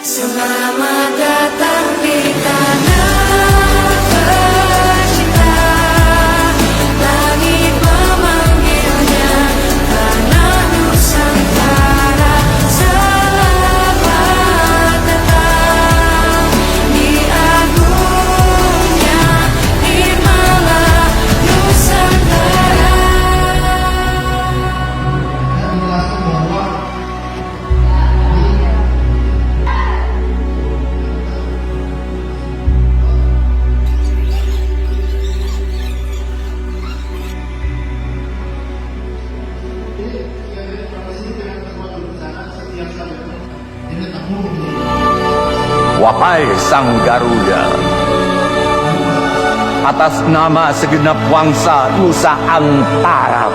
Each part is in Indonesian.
Selamat datang di tanah tercinta, langit memanggilnya, tanah Nusantara. Selamat datang di agungnya Himala Nusantara. Wahai Sang Garuda, atas nama segenap bangsa Nusa Antara,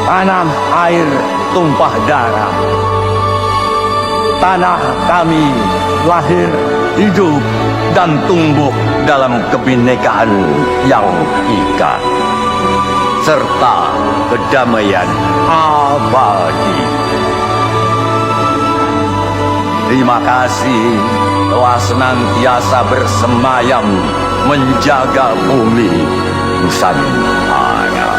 tanah air tumpah darah, tanah kami lahir, hidup, dan tumbuh dalam kebinekaan yang ika, serta kedamaian abadi. Terima kasih telah senantiasa bersemayam menjaga bumi Nusantara.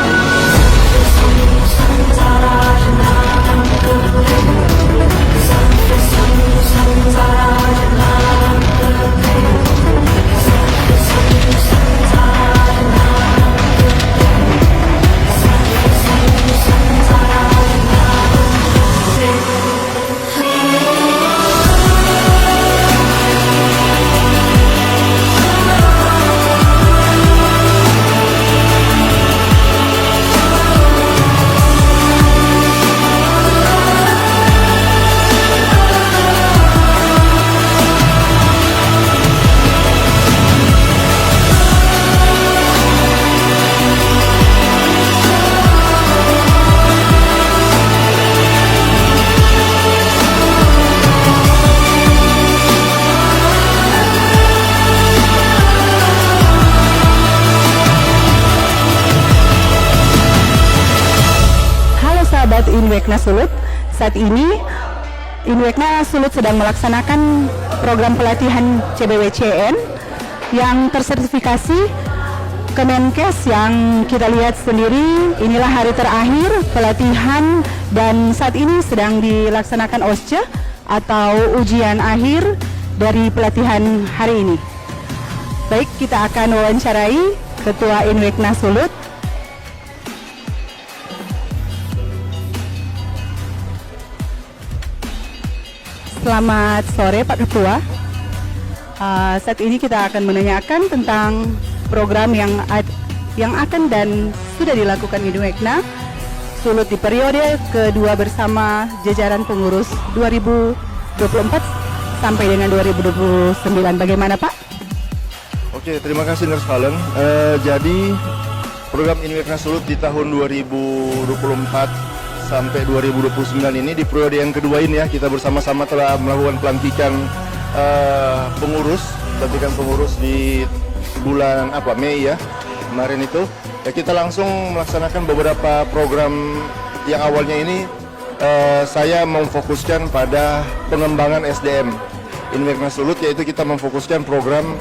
Sahabat Inwekna Sulut, saat ini Inwekna Sulut sedang melaksanakan program pelatihan CBWCN yang tersertifikasi Kemenkes. Yang kita lihat sendiri, inilah hari terakhir pelatihan dan saat ini sedang dilaksanakan OSCE atau ujian akhir dari pelatihan hari ini. Baik, kita akan wawancarai Ketua Inwekna Sulut. Selamat sore Pak Ketua. Saat ini kita akan menanyakan tentang program yang akan dan sudah dilakukan Inwekna Sulut di periode kedua bersama jajaran pengurus 2024 sampai dengan 2029. Bagaimana Pak? Oke, terima kasih Nurse Valen. Jadi program Inwekna Sulut di tahun 2024 sampai 2029 ini, di periode yang kedua ini ya, kita bersama-sama telah melakukan pelantikan pengurus di bulan Mei ya kemarin itu. Ya, kita langsung melaksanakan beberapa program yang awalnya ini saya memfokuskan pada pengembangan SDM Inwekna Sulut, yaitu kita memfokuskan program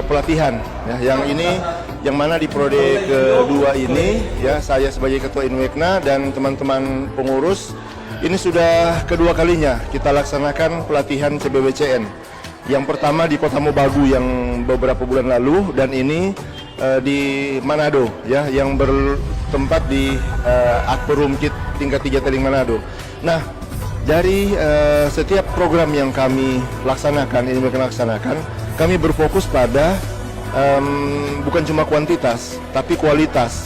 pelatihan ya, yang mana di periode kedua ini ya, saya sebagai Ketua Inwekna dan teman-teman pengurus ini sudah kedua kalinya kita laksanakan pelatihan CBWCN. Yang pertama di Kota Mobagu yang beberapa bulan lalu, dan ini di Manado ya, yang bertempat di Akperumkit tingkat 3 Teling Manado. Nah, dari setiap program yang kami laksanakan, kami berfokus pada bukan cuma kuantitas, tapi kualitas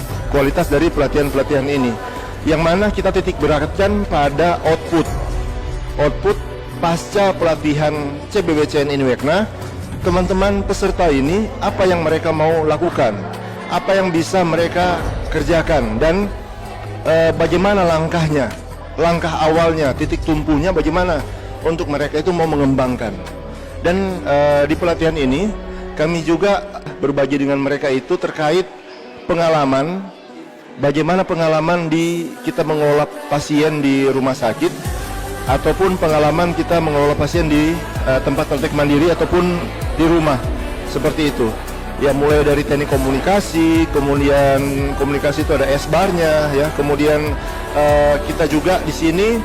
dari pelatihan-pelatihan ini, yang mana kita titik beratkan pada output pasca pelatihan CBWCN Inwekna. Teman-teman peserta ini, apa yang mereka mau lakukan, apa yang bisa mereka kerjakan, dan bagaimana langkah awalnya, titik tumpunya bagaimana untuk mereka itu mau mengembangkan. Dan di pelatihan ini kami juga berbagi dengan mereka itu terkait pengalaman, bagaimana pengalaman kita mengolah pasien di rumah sakit, ataupun pengalaman kita mengelola pasien di tempat praktek mandiri ataupun di rumah, seperti itu. Ya, mulai dari teknik komunikasi, kemudian komunikasi itu ada S-barnya, ya. Kemudian kita juga di sini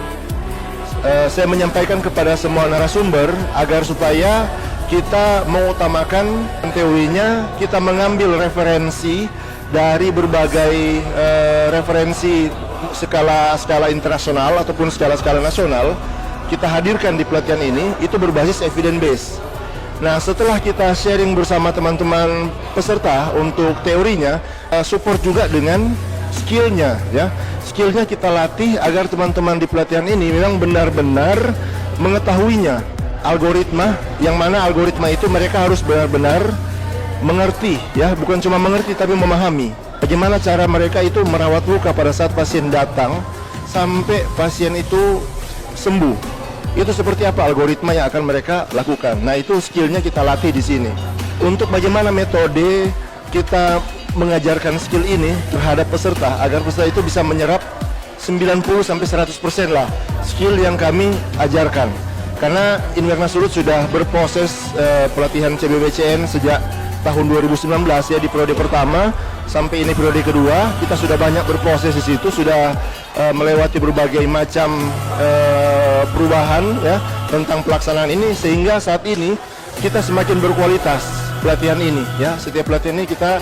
saya menyampaikan kepada semua narasumber agar supaya kita mengutamakan teorinya, kita mengambil referensi dari berbagai referensi skala internasional ataupun skala nasional, kita hadirkan di pelatihan ini, itu berbasis evidence base. Nah, setelah kita sharing bersama teman-teman peserta untuk teorinya, support juga dengan skillnya, ya. Skillnya kita latih agar teman-teman di pelatihan ini memang benar-benar mengetahuinya algoritma, yang mana algoritma itu mereka harus benar-benar mengerti, ya, bukan cuma mengerti tapi memahami. Bagaimana cara mereka itu merawat luka pada saat pasien datang sampai pasien itu sembuh. Itu seperti apa algoritma yang akan mereka lakukan. Nah, itu skillnya kita latih di sini. Untuk bagaimana metode kita mengajarkan skill ini terhadap peserta agar peserta itu bisa menyerap 90-100% lah skill yang kami ajarkan. Karena Inverna Sulut sudah berproses pelatihan CBWCN sejak tahun 2019, ya, di periode pertama sampai ini periode kedua. Kita sudah banyak berproses di situ, sudah melewati berbagai macam perubahan, ya, tentang pelaksanaan ini, sehingga saat ini kita semakin berkualitas pelatihan ini, ya. Setiap pelatihan ini kita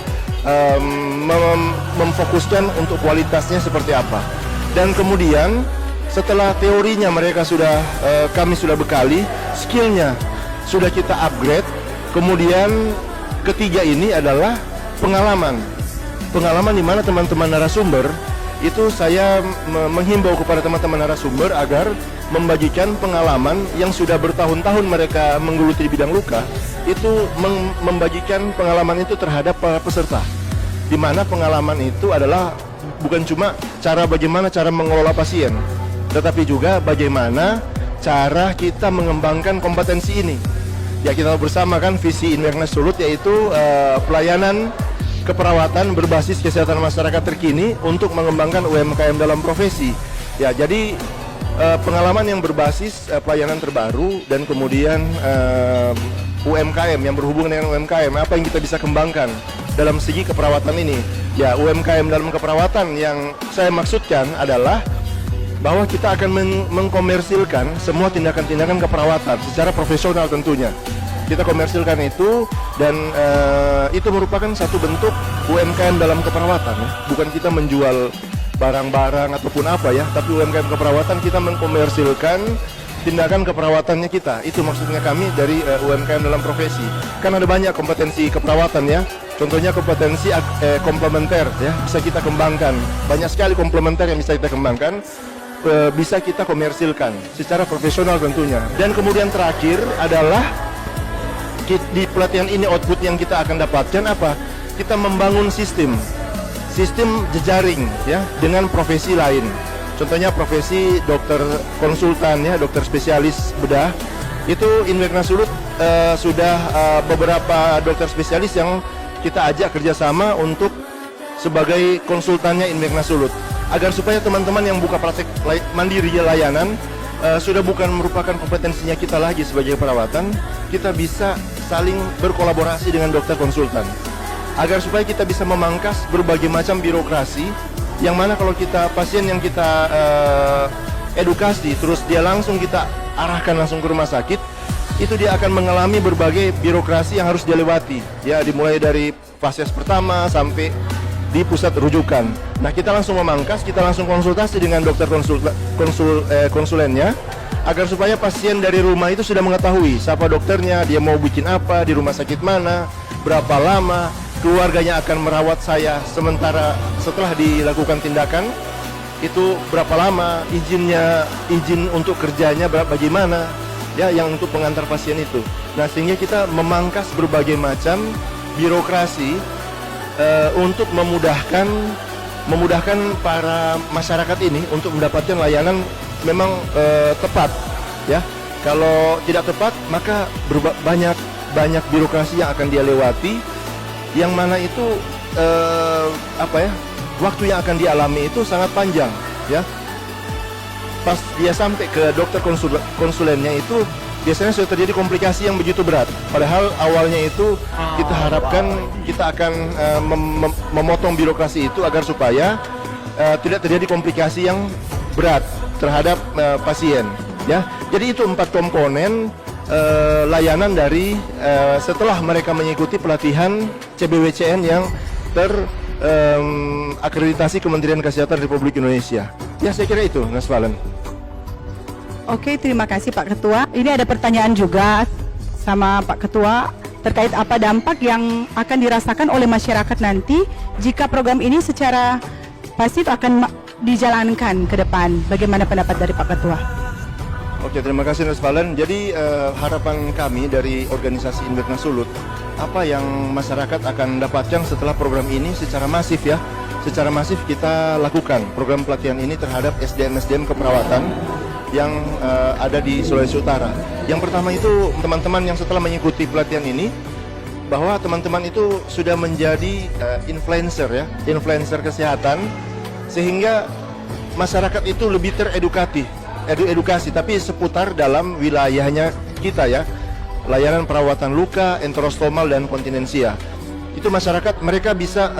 memfokuskan untuk kualitasnya seperti apa. Dan kemudian setelah teorinya mereka sudah kami sudah bekali, skillnya sudah kita upgrade. Kemudian ketiga ini adalah pengalaman di mana teman-teman narasumber itu saya menghimbau kepada teman-teman narasumber agar membagikan pengalaman yang sudah bertahun-tahun mereka menggeluti di bidang luka, itu membagikan pengalaman itu terhadap para peserta, di mana pengalaman itu adalah bukan cuma bagaimana cara mengelola pasien, tetapi juga bagaimana cara kita mengembangkan kompetensi ini. Ya, kita bersama kan visi Inverna Sulut, yaitu pelayanan keperawatan berbasis kesehatan masyarakat terkini untuk mengembangkan UMKM dalam profesi. Ya, jadi pengalaman yang berbasis pelayanan terbaru dan kemudian UMKM yang berhubungan dengan UMKM, apa yang kita bisa kembangkan dalam segi keperawatan ini. Ya, UMKM dalam keperawatan yang saya maksudkan adalah bahwa kita akan mengkomersilkan semua tindakan-tindakan keperawatan secara profesional tentunya. Kita komersilkan itu, dan itu merupakan satu bentuk UMKM dalam keperawatan, ya. Bukan kita menjual barang-barang ataupun apa, ya, tapi UMKM keperawatan kita mengkomersilkan tindakan keperawatannya kita. Itu maksudnya kami dari UMKM dalam profesi. Kan ada banyak kompetensi keperawatan, ya. Contohnya kompetensi komplementer, ya, bisa kita kembangkan. Banyak sekali komplementer yang bisa kita kembangkan, bisa kita komersilkan secara profesional tentunya. Dan kemudian terakhir adalah di pelatihan ini output yang kita akan dapatkan apa? Kita membangun sistem jejaring, ya, dengan profesi lain. Contohnya profesi dokter konsultan, ya, dokter spesialis bedah. Itu Inverna Sulut sudah beberapa dokter spesialis yang kita ajak kerjasama untuk sebagai konsultannya Inverna Sulut, agar supaya teman-teman yang buka praktek mandiri layanan sudah bukan merupakan kompetensinya kita lagi sebagai perawatan, kita bisa saling berkolaborasi dengan dokter konsultan, agar supaya kita bisa memangkas berbagai macam birokrasi, yang mana kalau kita pasien yang kita edukasi terus dia langsung kita arahkan langsung ke rumah sakit, itu dia akan mengalami berbagai birokrasi yang harus dia lewati, ya, dimulai dari fase pertama sampai di pusat rujukan. Nah, kita langsung memangkas, kita langsung konsultasi dengan dokter konsulennya, agar supaya pasien dari rumah itu sudah mengetahui siapa dokternya, dia mau bikin apa, di rumah sakit mana, berapa lama, keluarganya akan merawat saya sementara setelah dilakukan tindakan itu berapa lama, izin untuk kerjanya bagaimana, ya, yang untuk pengantar pasien itu. Nah, sehingga kita memangkas berbagai macam birokrasi untuk memudahkan para masyarakat ini untuk mendapatkan layanan memang tepat, ya. Kalau tidak tepat, maka banyak birokrasi yang akan dia lewati, yang mana itu waktu yang akan dialami itu sangat panjang, ya. pas dia sampai ke dokter konsulennya itu biasanya sudah terjadi komplikasi yang begitu berat. Padahal awalnya itu kita harapkan kita akan memotong birokrasi itu agar supaya tidak terjadi komplikasi yang berat terhadap pasien. Ya, jadi itu 4 komponen layanan dari setelah mereka mengikuti pelatihan CBWCN yang akreditasi Kementerian Kesehatan Republik Indonesia. Ya, saya kira itu, Mas Valen. Oke, terima kasih Pak Ketua. Ini ada pertanyaan juga sama Pak Ketua terkait apa dampak yang akan dirasakan oleh masyarakat nanti jika program ini secara pasif akan dijalankan ke depan. Bagaimana pendapat dari Pak Ketua? Oke, terima kasih Mas Valen. Jadi harapan kami dari organisasi Inwekna Sulut, apa yang masyarakat akan dapatkan setelah program ini secara masif ya. Secara masif kita lakukan program pelatihan ini terhadap SDM-SDM keperawatan yang ada di Sulawesi Utara. Yang pertama itu teman-teman yang setelah mengikuti pelatihan ini, bahwa teman-teman itu sudah menjadi influencer ya, influencer kesehatan, sehingga masyarakat itu lebih edukasi, tapi seputar dalam wilayahnya kita ya, layanan perawatan luka, enterostomal dan kontinensia. Itu masyarakat mereka bisa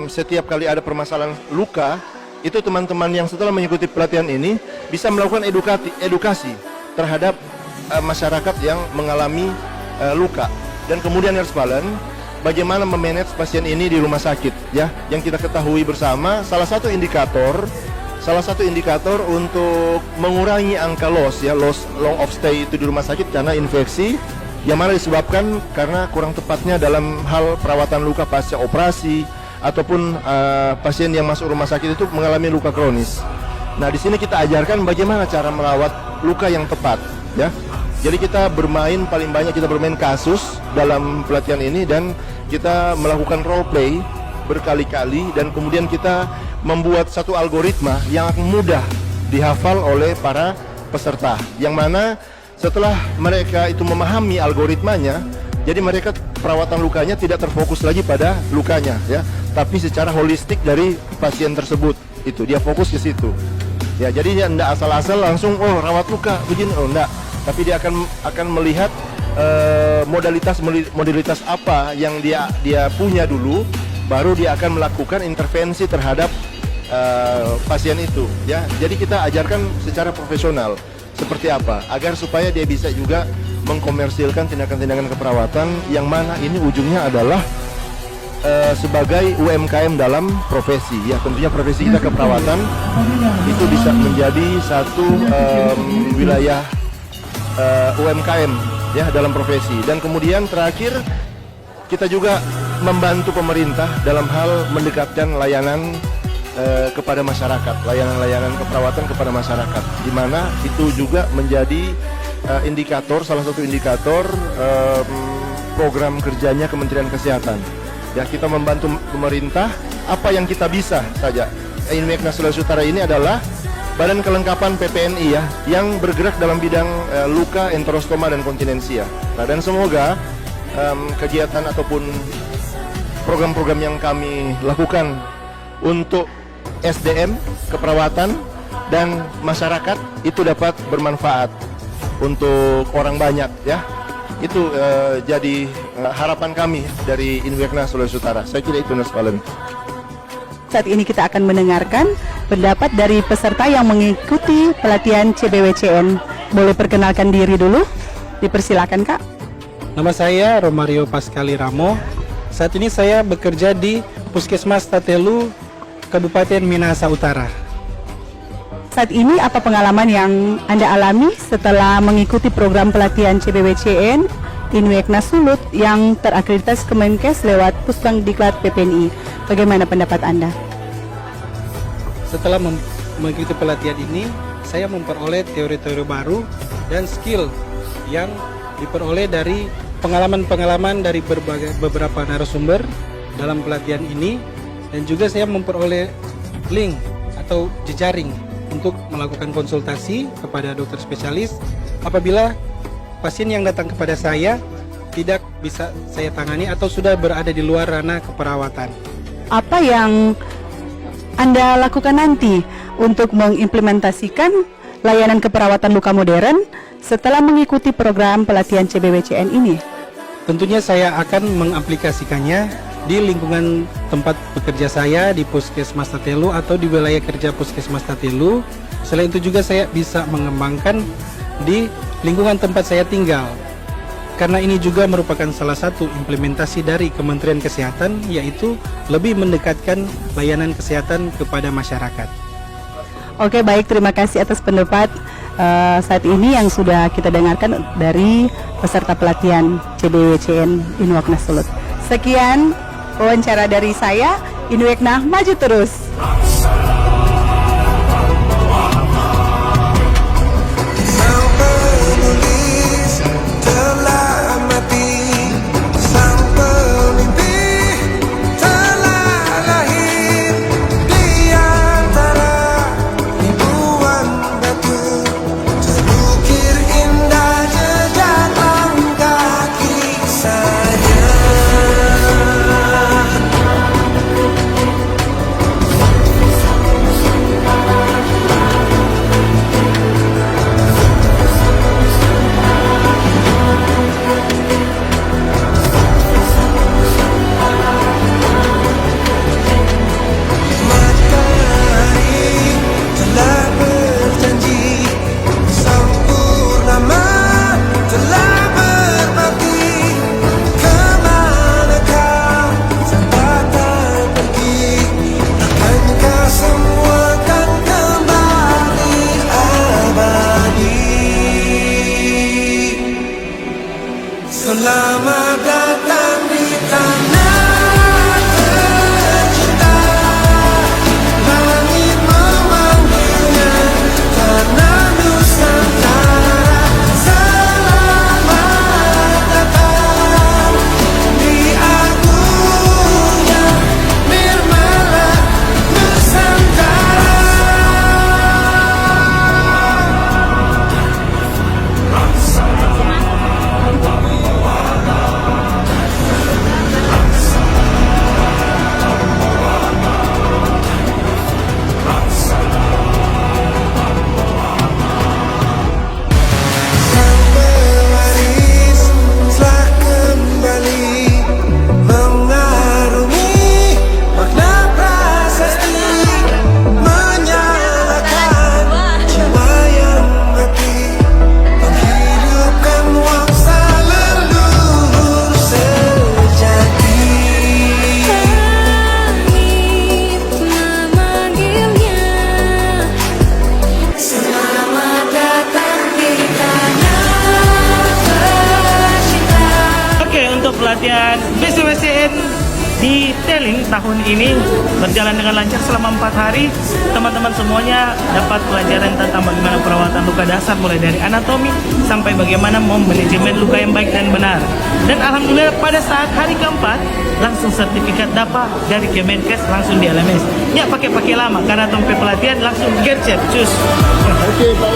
setiap kali ada permasalahan luka, itu teman-teman yang setelah mengikuti pelatihan ini bisa melakukan edukasi terhadap masyarakat yang mengalami luka. Dan kemudian Nurse Valen, bagaimana memanage pasien ini di rumah sakit ya, yang kita ketahui bersama salah satu indikator untuk mengurangi angka loss long of stay itu di rumah sakit karena infeksi yang mana disebabkan karena kurang tepatnya dalam hal perawatan luka pasca operasi ataupun pasien yang masuk rumah sakit itu mengalami luka kronis. Nah, di sini kita ajarkan bagaimana cara merawat luka yang tepat ya. Jadi kita paling banyak kita bermain kasus dalam pelatihan ini, dan kita melakukan role play berkali-kali, dan kemudian kita membuat satu algoritma yang mudah dihafal oleh para peserta, yang mana setelah mereka itu memahami algoritmanya, jadi mereka perawatan lukanya tidak terfokus lagi pada lukanya ya, tapi secara holistik dari pasien tersebut, itu dia fokus ke situ ya. Jadi dia tidak asal-asal langsung rawat luka begini, enggak, tapi dia akan melihat modalitas apa yang dia punya dulu, baru dia akan melakukan intervensi terhadap pasien itu ya. Jadi kita ajarkan secara profesional seperti apa agar supaya dia bisa juga mengkomersilkan tindakan-tindakan keperawatan yang mana ini ujungnya adalah sebagai UMKM dalam profesi ya. Tentunya profesi kita keperawatan itu bisa menjadi satu wilayah UMKM ya dalam profesi. Dan kemudian terakhir kita juga membantu pemerintah dalam hal mendekatkan layanan kepada masyarakat, layanan-layanan keperawatan kepada masyarakat, di mana itu juga menjadi salah satu indikator program kerjanya Kementerian Kesehatan. Ya, kita membantu pemerintah apa yang kita bisa saja. Inwekna Sulawesi Utara ini adalah badan kelengkapan PPNI ya, yang bergerak dalam bidang luka, enterostoma dan kontinensia. Nah, dan semoga kegiatan ataupun program-program yang kami lakukan untuk SDM, keperawatan, dan masyarakat itu dapat bermanfaat untuk orang banyak ya. Itu jadi harapan kami dari Inwekna Sulawesi Utara. Saya kira itu, Nurse Valen. Saat ini kita akan mendengarkan pendapat dari peserta yang mengikuti pelatihan CBWCN. Boleh perkenalkan diri dulu? Dipersilakan, Kak. Nama saya Romario Pascali Ramo. Saat ini saya bekerja di Puskesmas Tatelu, Kabupaten Minahasa Utara. Saat ini apa pengalaman yang Anda alami setelah mengikuti program pelatihan CBWCN Inwekna Sulut yang terakreditasi Kemenkes lewat Pusdiklat PPNI? Bagaimana pendapat Anda? Setelah mengikuti pelatihan ini, saya memperoleh teori-teori baru dan skill yang diperoleh dari pengalaman-pengalaman dari beberapa narasumber dalam pelatihan ini, dan juga saya memperoleh link atau jejaring untuk melakukan konsultasi kepada dokter spesialis apabila pasien yang datang kepada saya tidak bisa saya tangani atau sudah berada di luar ranah keperawatan. Apa yang Anda lakukan nanti untuk mengimplementasikan layanan keperawatan luka modern setelah mengikuti program pelatihan CBWCN ini? Tentunya saya akan mengaplikasikannya di lingkungan tempat bekerja saya di Puskesmas Tatelu atau di wilayah kerja Puskesmas Tatelu. Selain itu juga saya bisa mengembangkan di lingkungan tempat saya tinggal. Karena ini juga merupakan salah satu implementasi dari Kementerian Kesehatan, yaitu lebih mendekatkan layanan kesehatan kepada masyarakat. Oke, baik, terima kasih atas pendapat saat ini yang sudah kita dengarkan dari peserta pelatihan CBWCN Inwakna Sulut. Sekian wawancara dari saya, Inwekna maju terus. Selamat datang di tanah tercinta, langit memanggilnya, tanah Nusantara. Selamat datang di agungnya Nirmala Nusantara. Pelatihan BCWCN di Teling tahun ini berjalan dengan lancar selama 4 hari. Teman-teman semuanya dapat pelajaran tentang bagaimana perawatan luka dasar, mulai dari anatomi sampai bagaimana manajemen luka yang baik dan benar. Dan alhamdulillah pada saat hari keempat langsung sertifikat dapat dari Kemenkes langsung di LMS. Ya pakai lama karena tempe pelatihan langsung gercep cus. Oke, Pak